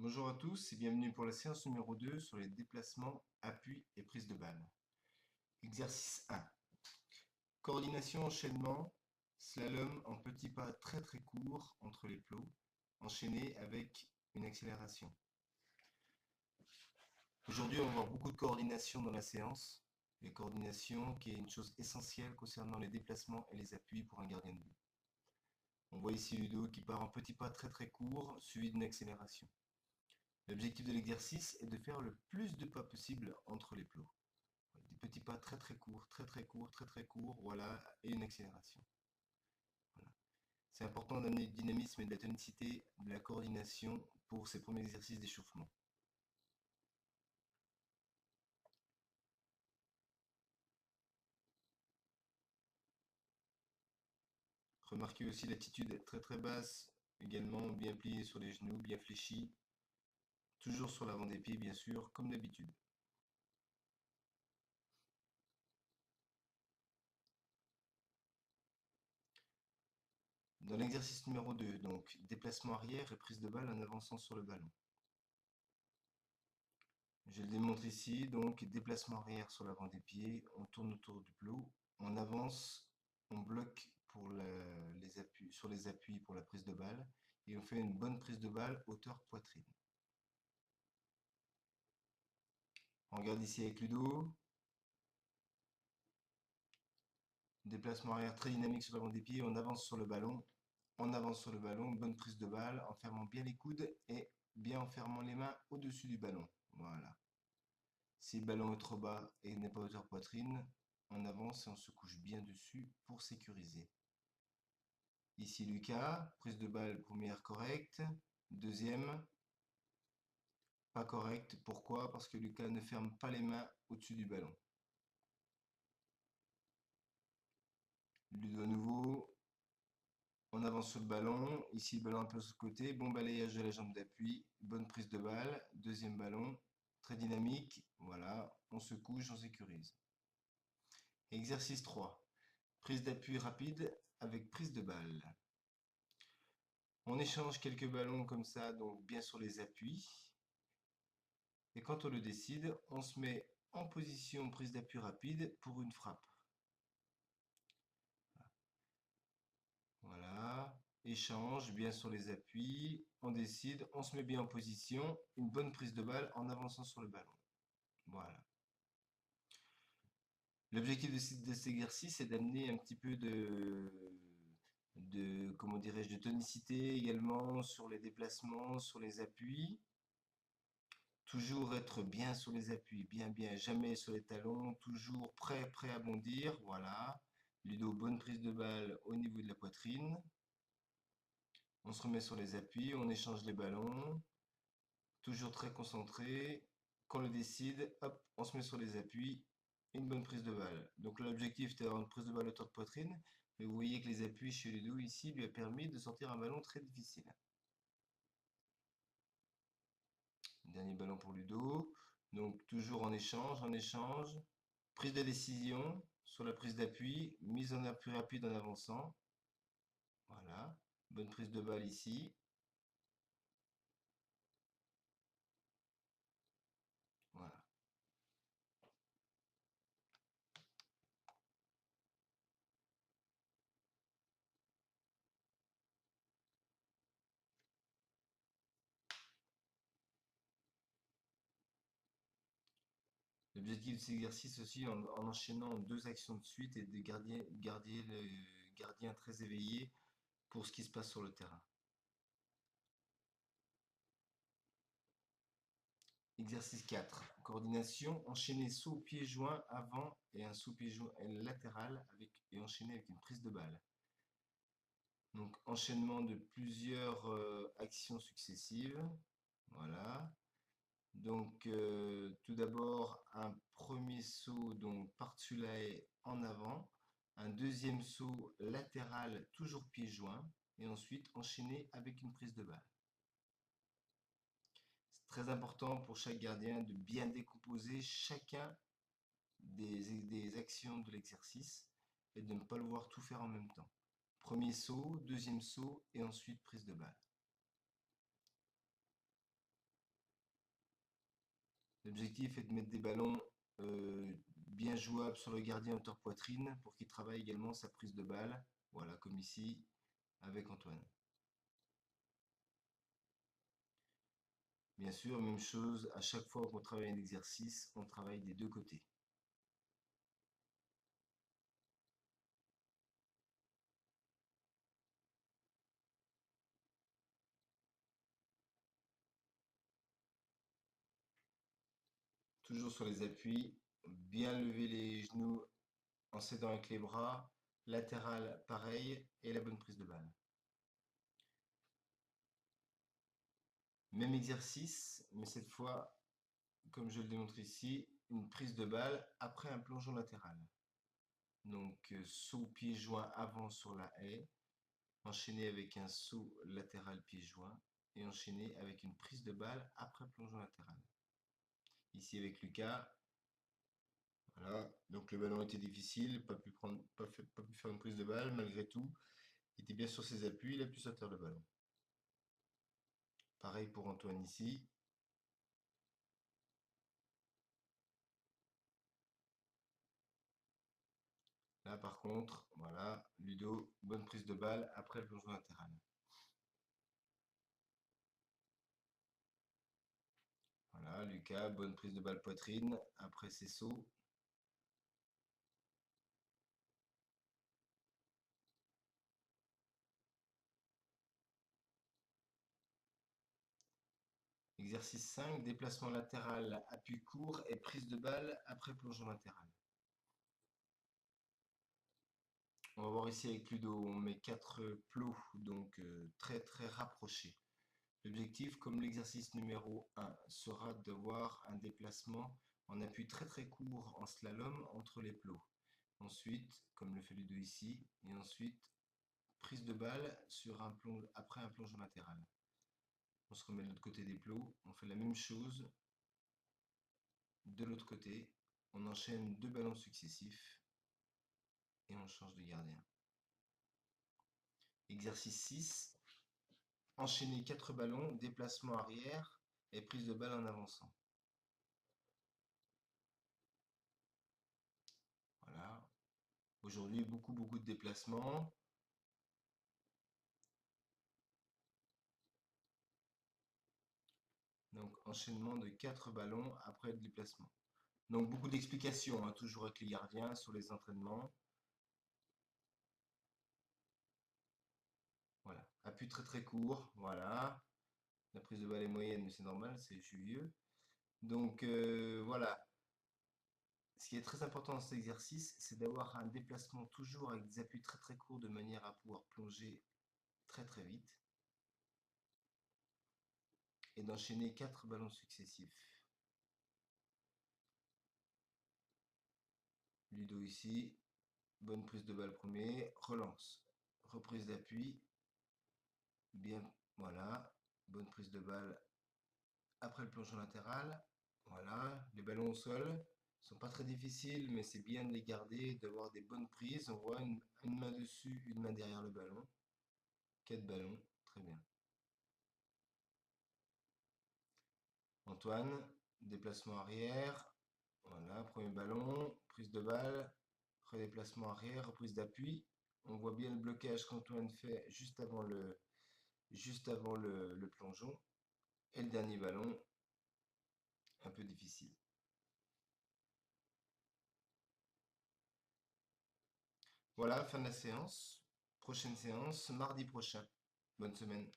Bonjour à tous et bienvenue pour la séance numéro 2 sur les déplacements, appui et prise de balle. Exercice 1. Coordination enchaînement, slalom en petits pas très courts entre les plots, enchaîné avec une accélération. Aujourd'hui, on va voir beaucoup de coordination dans la séance. La coordination qui est une chose essentielle concernant les déplacements et les appuis pour un gardien de but. On voit ici Ludo qui part en petits pas très courts, suivi d'une accélération. L'objectif de l'exercice est de faire le plus de pas possible entre les plots. Des petits pas très courts, très courts, voilà, et une accélération. Voilà. C'est important d'amener du dynamisme et de la tonicité, de la coordination pour ces premiers exercices d'échauffement. Remarquez aussi l'attitude très basse, également bien pliée sur les genoux, bien fléchie, toujours sur l'avant des pieds bien sûr, comme d'habitude. Dans l'exercice numéro 2, donc déplacement arrière et prise de balle en avançant sur le ballon. Je le démontre ici, donc déplacement arrière sur l'avant des pieds, on tourne autour du plot, on avance, on bloque pour les appuis, sur les appuis pour la prise de balle, et on fait une bonne prise de balle hauteur poitrine. On regarde ici avec Ludo, déplacement arrière très dynamique sur l'avant des pieds, on avance sur le ballon, bonne prise de balle, en fermant bien les coudes et bien en fermant les mains au-dessus du ballon. Voilà. Si le ballon est trop bas et n'est pas hauteur poitrine, on avance et on se couche bien dessus pour sécuriser. Ici Lucas, prise de balle première correcte, deuxième pas correcte. Pourquoi? Parce que Lucas ne ferme pas les mains au-dessus du ballon. Ludo à nouveau, on avance sur le ballon, ici le ballon un peu sur le côté, bon balayage de la jambe d'appui, bonne prise de balle, deuxième ballon, très dynamique, voilà, on se couche, on sécurise. Exercice 3, prise d'appui rapide avec prise de balle. On échange quelques ballons comme ça, donc bien sur les appuis. Et quand on le décide, on se met en position prise d'appui rapide pour une frappe. Voilà. Échange bien sur les appuis. On décide, on se met bien en position. Une bonne prise de balle en avançant sur le ballon. Voilà. L'objectif de cet exercice est d'amener un petit peu comment dirais-je, de tonicité également sur les déplacements, sur les appuis. Toujours être bien sur les appuis, bien, jamais sur les talons, toujours prêt à bondir, voilà. Ludo, bonne prise de balle au niveau de la poitrine. On se remet sur les appuis, on échange les ballons, toujours très concentré. Quand on le décide, hop, on se met sur les appuis, une bonne prise de balle. Donc l'objectif était d'avoir une prise de balle autour de poitrine, mais vous voyez que les appuis chez Ludo ici lui a permis de sortir un ballon très difficile. Dernier ballon pour Ludo. Donc toujours en échange. Prise de décision sur la prise d'appui, mise en appui rapide en avançant. Voilà. Bonne prise de balle ici. Voilà. L'objectif de cet exercice aussi, en enchaînant deux actions de suite, est de garder le gardien très éveillé pour ce qui se passe sur le terrain. Exercice 4. Coordination, enchaîner saut pied joint avant et un saut pied joint latéral et enchaîner avec une prise de balle. Donc enchaînement de plusieurs actions successives. Voilà. Donc tout d'abord un premier saut donc par-dessus la haie en avant, un deuxième saut latéral toujours pied joint et ensuite enchaîner avec une prise de balle. C'est très important pour chaque gardien de bien décomposer chacun des actions de l'exercice et de ne pas le voir tout faire en même temps. Premier saut, deuxième saut et ensuite prise de balle. L'objectif est de mettre des ballons bien jouables sur le gardien hauteur poitrine pour qu'il travaille également sa prise de balle. Voilà, comme ici avec Antoine. Bien sûr, même chose, à chaque fois qu'on travaille un exercice, on travaille des deux côtés. Toujours sur les appuis, bien lever les genoux en s'aidant avec les bras, latéral pareil, et la bonne prise de balle. Même exercice, mais cette fois, comme je le démontre ici, une prise de balle après un plongeon latéral. Donc saut pied joint avant sur la haie, enchaîné avec un saut latéral pied joint et enchaîné avec une prise de balle après plongeon latéral. Ici avec Lucas, voilà, donc le ballon était difficile, pas pu faire une prise de balle malgré tout. Il était bien sur ses appuis, il a pu sortir le ballon. Pareil pour Antoine ici. Là par contre, voilà, Ludo, bonne prise de balle après le plongeon latéral. Voilà, Lucas, bonne prise de balle poitrine après ses sauts. Exercice 5, déplacement latéral, appui court et prise de balle après plongeon latéral. On va voir ici avec Ludo, on met 4 plots, donc très très rapprochés. L'objectif, comme l'exercice numéro 1, sera d'avoir un déplacement en appui très très court en slalom entre les plots. Ensuite, comme le fait Ludo ici, et ensuite prise de balle après un plongeon latéral. On se remet de l'autre côté des plots, on fait la même chose de l'autre côté, on enchaîne 2 ballons successifs et on change de gardien. Exercice 6, enchaîner 4 ballons, déplacement arrière et prise de balle en avançant. Voilà. Aujourd'hui, beaucoup de déplacements. Donc, enchaînement de 4 ballons après le déplacement. Donc, beaucoup d'explications, hein, toujours avec les gardiens sur les entraînements. Voilà. Appui très très court. Voilà. La prise de balle est moyenne, mais c'est normal, je suis vieux. Donc, voilà. Ce qui est très important dans cet exercice, c'est d'avoir un déplacement toujours avec des appuis très très courts de manière à pouvoir plonger très très vite et d'enchaîner 4 ballons successifs. Ludo ici, bonne prise de balle premier, relance, reprise d'appui, bien, voilà, bonne prise de balle après le plongeon latéral, voilà, les ballons au sol sont pas très difficiles, mais c'est bien de les garder, d'avoir des bonnes prises. On voit une main dessus, une main derrière le ballon, 4 ballons, très bien. Antoine, déplacement arrière, voilà, premier ballon, prise de balle, redéplacement arrière, reprise d'appui. On voit bien le blocage qu'Antoine fait juste avant le plongeon. Et le dernier ballon, un peu difficile. Voilà, fin de la séance. Prochaine séance, mardi prochain. Bonne semaine.